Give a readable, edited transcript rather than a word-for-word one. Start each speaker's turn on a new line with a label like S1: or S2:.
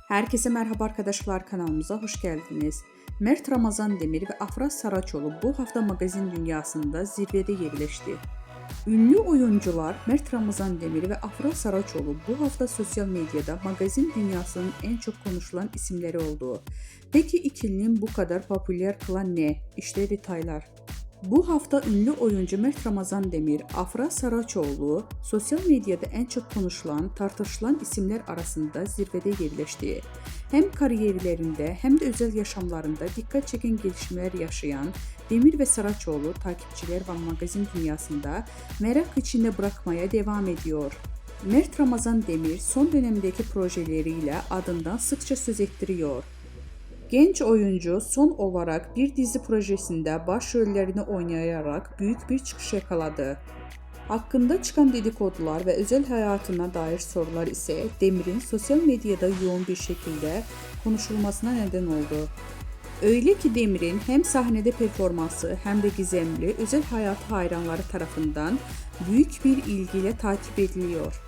S1: Herkese merhaba arkadaşlar, kanalımıza hoş geldiniz. Mert Ramazan Demir ve Afra Saraçoğlu bu hafta magazin dünyasında zirvede yerleşti. Ünlü oyuncular Mert Ramazan Demir ve Afra Saraçoğlu bu hafta sosyal medyada magazin dünyasının en çok konuşulan isimleri oldu. Peki ikilinin bu kadar popüler kılan ne? İşte detaylar. Bu hafta ünlü oyuncu Mert Ramazan Demir, Afra Saraçoğlu sosyal medyada en çok konuşulan, tartışılan isimler arasında zirvede yerleşti. Hem kariyerlerinde hem de özel yaşamlarında dikkat çeken gelişmeler yaşayan Demir ve Saraçoğlu takipçiler ve magazin dünyasında merak içinde bırakmaya devam ediyor. Mert Ramazan Demir son dönemdeki projeleriyle adından sıkça söz ettiriyor. Genç oyuncu son olarak bir dizi projesinde başrollerini oynayarak büyük bir çıkış yakaladı. Hakkında çıkan dedikodular ve özel hayatına dair sorular ise Demir'in sosyal medyada yoğun bir şekilde konuşulmasına neden oldu. Öyle ki Demir'in hem sahnede performansı hem de gizemli özel hayatı hayranları tarafından büyük bir ilgiyle takip ediliyor.